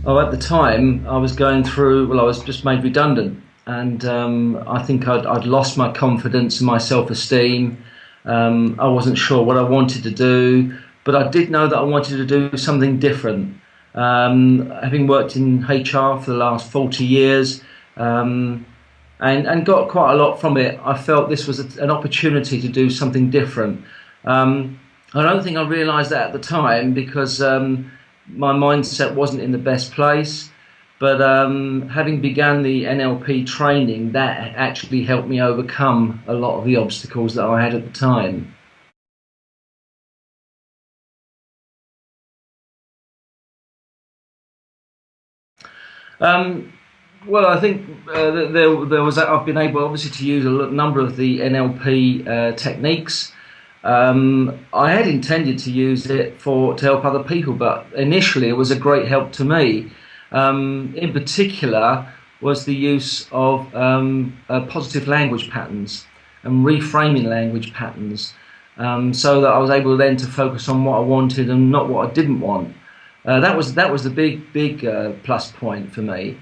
Oh, at the time, I was going through, well, I was just made redundant, and I think I'd lost my confidence and my self-esteem. I wasn't sure what I wanted to do, but I did know that I wanted to do something different. Having worked in HR for the last 40 years, and got quite a lot from it, I felt this was an opportunity to do something different. I don't think I realised that at the time, because my mindset wasn't in the best place. But having begun the NLP training, that actually helped me overcome a lot of the obstacles that I had at the time. Well, I think I've been able, obviously, to use a number of the NLP techniques. I had intended to use it to help other people, but initially it was a great help to me. In particular, was the use of positive language patterns and reframing language patterns, so that I was able then to focus on what I wanted and not what I didn't want. That was the big plus point for me.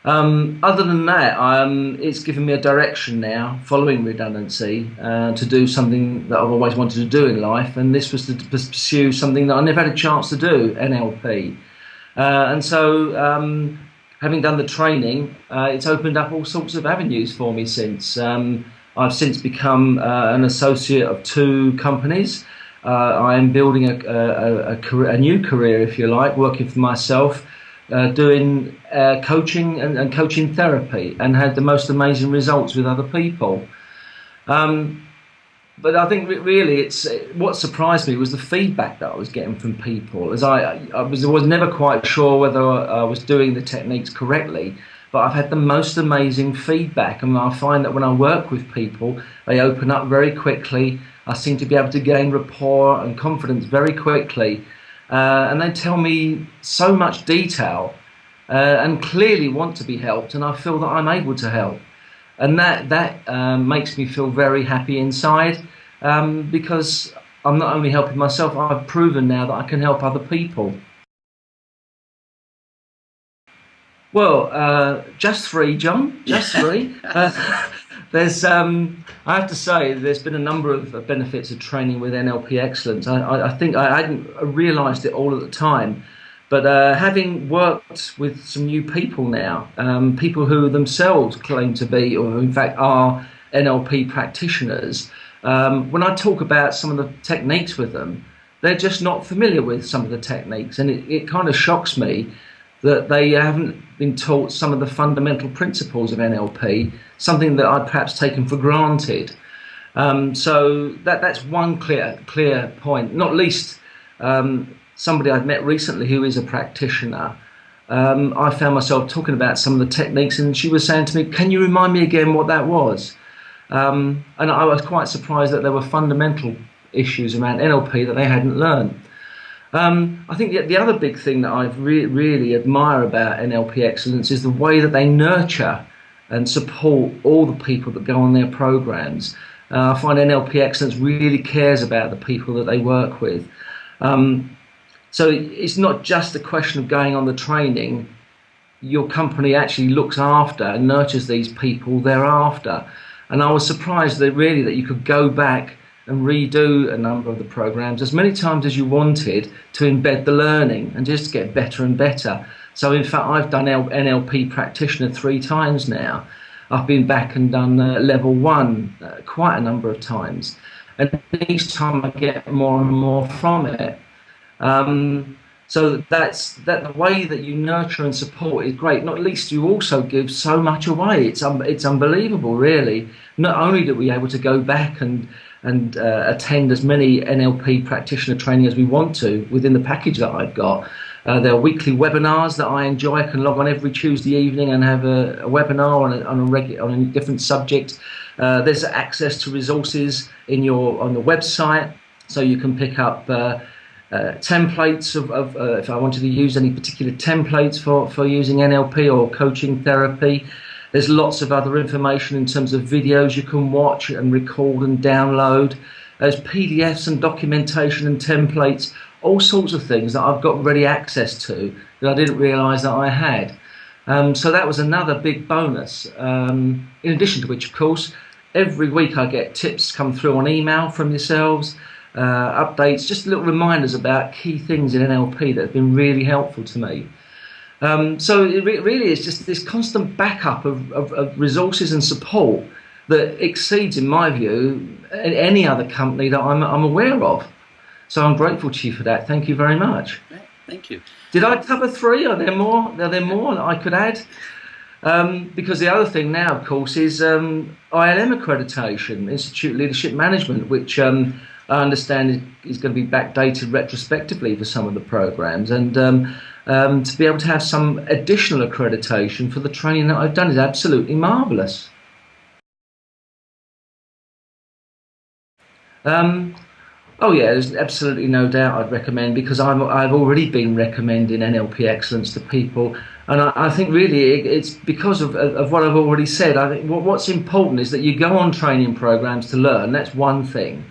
Other than that, it's given me a direction now, following redundancy, to do something that I've always wanted to do in life, and this was to pursue something that I never had a chance to do, NLP. And so, having done the training, it's opened up all sorts of avenues for me since. I've since become an associate of 2 companies. I am building a new career, if you like, working for myself, doing coaching and coaching therapy, and had the most amazing results with other people. But I think really what surprised me was the feedback that I was getting from people, as I was never quite sure whether I was doing the techniques correctly, but I've had the most amazing feedback, and I find that when I work with people, they open up very quickly. I seem to be able to gain rapport and confidence very quickly, and they tell me so much detail and clearly want to be helped, and I feel that I'm able to help. And that makes me feel very happy inside, because I'm not only helping myself, I've proven now that I can help other people. Well, just 3, John, just 3. There's, I have to say, there's been a number of benefits of training with NLP Excellence. I think I hadn't realised it all at the time. But having worked with some new people now, people who themselves claim to be, or in fact are, NLP practitioners, when I talk about some of the techniques with them, they're just not familiar with some of the techniques. And it kind of shocks me that they haven't been taught some of the fundamental principles of NLP, something that I'd perhaps taken for granted. So that's one clear point, not least somebody I've met recently who is a practitioner. I found myself talking about some of the techniques, and she was saying to me, "Can you remind me again what that was?" And I was quite surprised that there were fundamental issues around NLP that they hadn't learned. I think the other big thing that I really admire about NLP Excellence is the way that they nurture and support all the people that go on their programs. I find NLP Excellence really cares about the people that they work with. So it's not just a question of going on the training. Your company actually looks after and nurtures these people thereafter. And I was surprised that you could go back and redo a number of the programs as many times as you wanted to embed the learning and just get better and better. So in fact, I've done NLP practitioner 3 times now. I've been back and done level 1 quite a number of times. And each time I get more and more from it. So the way that you nurture and support is great. Not least, you also give so much away. It's unbelievable, really. Not only that we're able to go back and attend as many NLP practitioner training as we want to within the package that I've got. There are weekly webinars that I enjoy. I can log on every Tuesday evening and have a webinar on a different subject. There's access to resources on the website, so you can pick up templates of if I wanted to use any particular templates for using NLP or coaching therapy. There's lots of other information in terms of videos you can watch and record and download. There's PDFs and documentation and templates, all sorts of things that I've got ready access to that I didn't realise that I had. So that was another big bonus. In addition to which, of course, every week I get tips come through on email from yourselves, updates, just little reminders about key things in NLP that have been really helpful to me. So it really is just this constant backup of resources and support that exceeds, in my view, any other company that I'm aware of. So I'm grateful to you for that. Thank you very much. Thank you. Did I cover 3? Are there more? Are there more that I could add? Because the other thing now, of course, is ILM accreditation, Institute Leadership Management, which I understand is going to be backdated retrospectively for some of the programs, and to be able to have some additional accreditation for the training that I've done is absolutely marvellous. Oh yeah, there's absolutely no doubt I'd recommend, because I've already been recommending NLP Excellence to people, and I think really it's because of what I've already said. I think what's important is that you go on training programs to learn. That's one thing,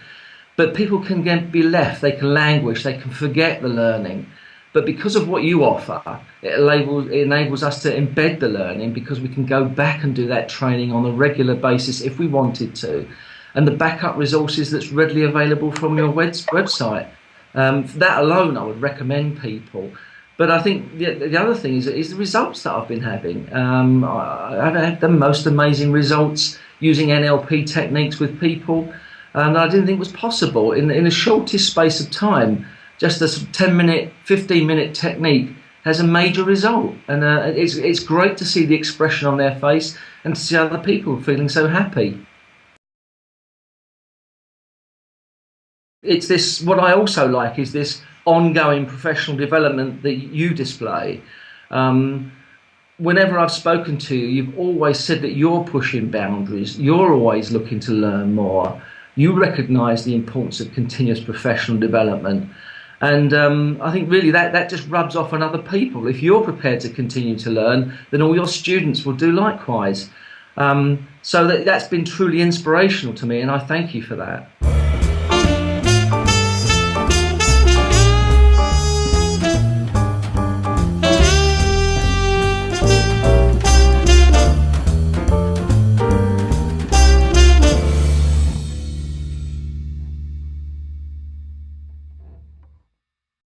but people can be left, they can languish, they can forget the learning. But because of what you offer, it enables us to embed the learning, because we can go back and do that training on a regular basis if we wanted to. And the backup resources that's readily available from your website. That alone I would recommend people. But I think the other thing is the results that I've been having. I've had the most amazing results using NLP techniques with people that I didn't think was possible in the shortest space of time. Just a 10-minute, 15-minute technique has a major result. And it's great to see the expression on their face and to see other people feeling so happy. It's this, what I also like is this ongoing professional development that you display. Whenever I've spoken to you, you've always said that you're pushing boundaries, you're always looking to learn more. You recognise the importance of continuous professional development. And I think really that just rubs off on other people. If you're prepared to continue to learn, then all your students will do likewise. So that's been truly inspirational to me, and I thank you for that.